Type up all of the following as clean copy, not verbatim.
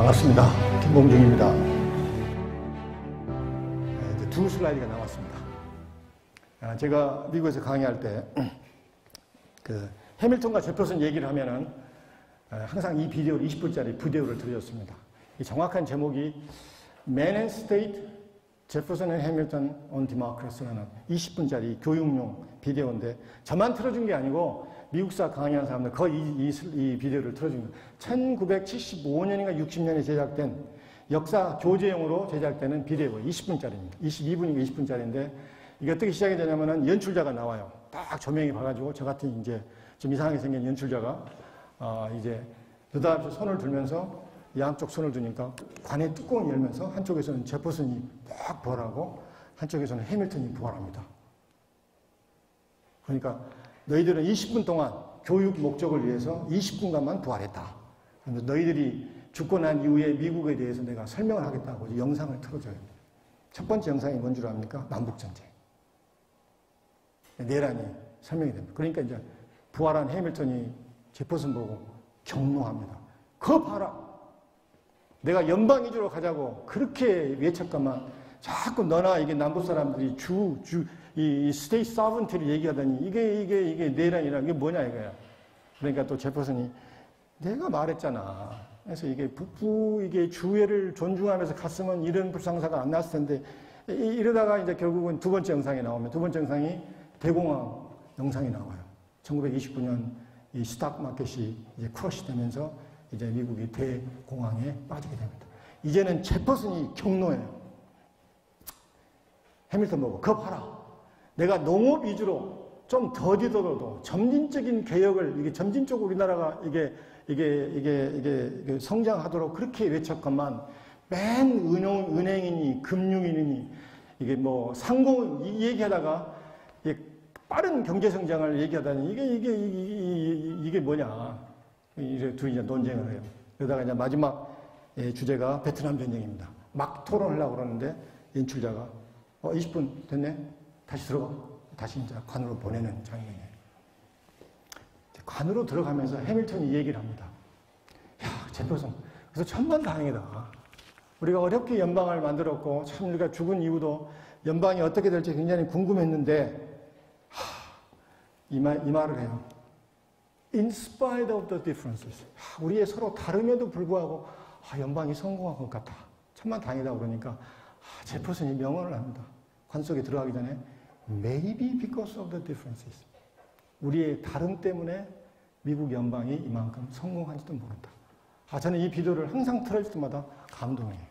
반갑습니다. 김봉중입니다. 이제 두 슬라이드가 남았습니다. 제가 미국에서 강의할 때 해밀턴과 제퍼슨 얘기를 하면은 항상 이 비디오를 20분짜리 비디오를 들려줬습니다. 이 정확한 제목이 Man and State, Jefferson and Hamilton on Democracy라는 20분짜리 교육용 비디오인데 저만 틀어준 게 아니고 미국사 강의하는 사람들 거의 이 비디오를 틀어준 거예요. 1975년인가 60년에 제작된 역사 교재용으로 제작되는 비디오 20분짜리입니다. 22분인가 20분짜리인데 이게 어떻게 시작이 되냐면은 연출자가 나와요. 딱 조명이 봐가지고 저 같은 이제 좀 이상하게 생긴 연출자가 이제 느닷없이 손을 들면서 양쪽 손을 두니까 관의 뚜껑을 열면서 한쪽에서는 제퍼슨이 막 부활하고 한쪽에서는 해밀턴이 부활합니다. 그러니까 너희들은 20분 동안 교육 목적을 위해서 20분간만 부활했다. 너희들이 죽고 난 이후에 미국에 대해서 내가 설명을 하겠다고 영상을 틀어줘요. 첫 번째 영상이 뭔 줄 압니까? 남북전쟁. 내란이 설명이 됩니다. 그러니까 이제 부활한 해밀턴이 제퍼슨 보고 경로합니다. 그거 봐라. 내가 연방 위주로 가자고 그렇게 외쳤건만 자꾸 너나 이게 남부 사람들이 이 스테이트 서번티를 얘기하더니 이게 내란이라 이게 뭐냐 이거야. 그러니까 또 제퍼슨이 내가 말했잖아. 그래서 이게 이게 주회를 존중하면서 갔으면 이런 불상사가 안 났을 텐데 이러다가 이제 결국은 두 번째 영상이 나오면 두 번째 영상이 대공황 영상이 나와요. 1929년 이 스탁 마켓이 이제 크러시 되면서 이제 미국이 대공황에 빠지게 됩니다. 이제는 제퍼슨이 경로예요. 해밀턴 보고 그거 봐라. 내가 농업 위주로 좀 더디더라도 점진적인 개혁을 이게 점진적으로 우리나라가 이게 성장하도록 그렇게 외쳤건만 맨 은행이니 금융이니 이게 뭐 상공 얘기하다가 빠른 경제 성장을 얘기하다니 이게 뭐냐. 이제 둘이 이제 논쟁을 해요. 그러다가 이제 마지막 주제가 베트남 전쟁입니다. 막 토론하려고 그러는데 연출자가 20분 됐네? 다시 들어가. 다시 이제 관으로 보내는 장면이에요. 관으로 들어가면서 해밀턴이 얘기를 합니다. 야, 제퍼슨. 그래서 천만다행이다. 우리가 어렵게 연방을 만들었고, 참 우리가 죽은 이후도 연방이 어떻게 될지 굉장히 궁금했는데, 이 말을 해요. In spite of the differences. 우리의 서로 다름에도 불구하고, 연방이 성공한 것 같다. 천만다행이다. 그러니까, 제퍼슨이 명언을 합니다. 관 속에 들어가기 전에, Maybe because of the differences. 우리의 다름 때문에 미국 연방이 이만큼 성공한지도 모른다. 저는 이 비디오를 항상 틀어줄 때마다 감동해요.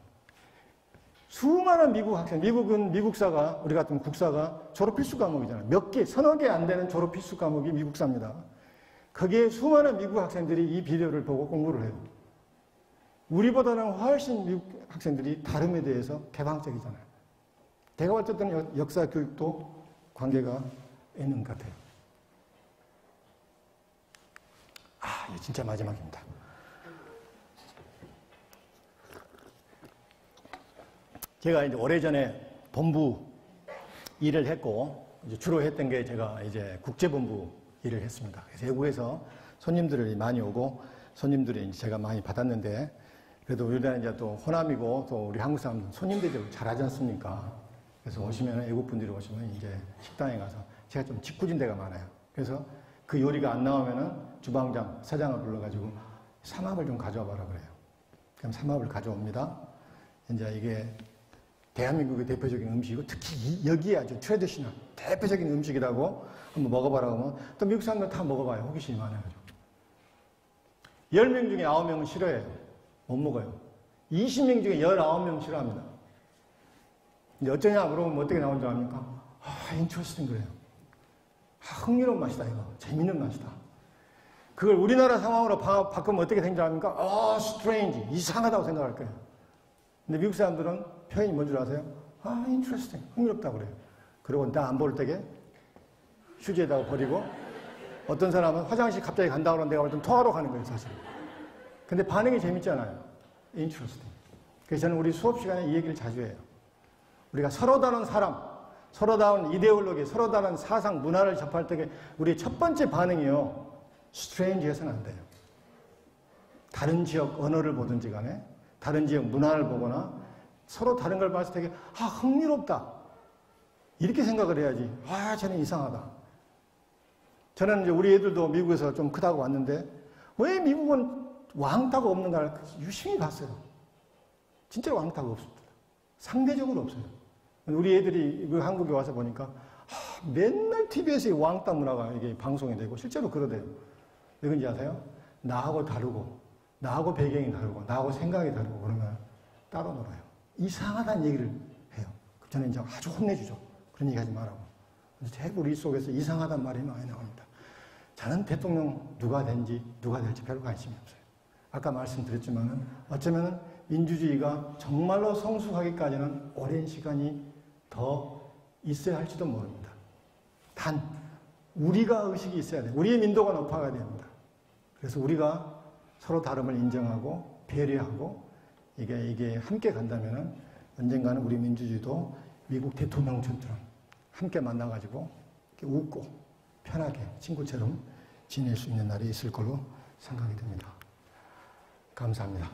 수많은 미국 학생, 미국은 미국사가, 우리 같은 국사가 졸업 필수 과목이잖아요. 몇 개, 서너 개 안 되는 졸업 필수 과목이 미국사입니다. 거기에 수많은 미국 학생들이 이 비디오를 보고 공부를 해요. 우리보다는 훨씬 미국 학생들이 다름에 대해서 개방적이잖아요. 제가 어쨌든 역사 교육도 관계가 있는 것 같아요. 이게 진짜 마지막입니다. 제가 이제 오래전에 본부 일을 했고, 이제 주로 했던 게 제가 이제 국제본부 일을 했습니다. 그래서 외국에서 손님들이 많이 오고, 손님들이 이제 제가 많이 받았는데, 그래도 우리나라 이제 또 호남이고, 또 우리 한국 사람들 손님들이 잘하지 않습니까? 그래서 오시면, 외국 분들이 오시면 이제 식당에 가서 제가 좀 짓궂은 데가 많아요. 그래서 그 요리가 안 나오면은 주방장, 사장을 불러가지고 삼합을 좀 가져와 봐라 그래요. 그럼 삼합을 가져옵니다. 이제 이게 대한민국의 대표적인 음식이고 특히 여기에 아주 트레디셔널, 대표적인 음식이라고 한번 먹어봐라 하면 또 미국 사람들 다 먹어봐요. 호기심이 많아가지고. 10명 중에 9명은 싫어해요. 못 먹어요. 20명 중에 19명 싫어합니다. 이제 어쩌냐 물어보면 어떻게 나온 줄 압니까? interesting 그래요. 흥미로운 맛이다 이거. 재밌는 맛이다. 그걸 우리나라 상황으로 바꾸면 어떻게 생각합니까 strange. 이상하다고 생각할 거예요. 근데 미국 사람들은 표현이 뭔 줄 아세요? interesting. 흥미롭다고 그래요. 그리고 나 안 볼 때게 휴지에다가 버리고 어떤 사람은 화장실 갑자기 간다고 하면 내가 볼 땐 토하러 가는 거예요 사실. 근데 반응이 재밌잖아요. interesting. 그래서 저는 우리 수업 시간에 이 얘기를 자주 해요. 우리가 서로 다른 사람, 서로 다른 이데올로기, 서로 다른 사상, 문화를 접할 때 우리의 첫 번째 반응이요. 스트레인지 해서는 안 돼요. 다른 지역 언어를 보든지 간에 다른 지역 문화를 보거나 서로 다른 걸 봤을 때 흥미롭다. 이렇게 생각을 해야지. 쟤는 이상하다. 저는 이제 우리 애들도 미국에서 좀 크다고 왔는데 왜 미국은 왕따가 없는가를 유심히 봤어요. 진짜 왕따가 없습니다. 상대적으로 없어요. 우리 애들이 한국에 와서 보니까 맨날 TV에서 왕따 문화가 이게 방송이 되고 실제로 그러대요. 왜 그런지 아세요? 나하고 다르고 나하고 배경이 다르고 나하고 생각이 다르고 그러면 따로 놀아요. 이상하다는 얘기를 해요. 저는 이제 아주 혼내주죠. 그런 얘기 하지 말라고. 그래서 대부분 우리 속에서 이상하다는 말이 많이 나옵니다. 저는 대통령 누가 될지 별로 관심이 없어요. 아까 말씀드렸지만은 어쩌면은 민주주의가 정말로 성숙하기까지는 오랜 시간이 더 있어야 할지도 모릅니다. 단 우리가 의식이 있어야 돼요. 우리의 민도가 높아가야 됩니다. 그래서 우리가 서로 다름을 인정하고 배려하고 이게 함께 간다면은 언젠가는 우리 민주주의도 미국 대통령처럼 함께 만나가지고 이렇게 웃고 편하게 친구처럼 지낼 수 있는 날이 있을 걸로 생각이 듭니다. 감사합니다.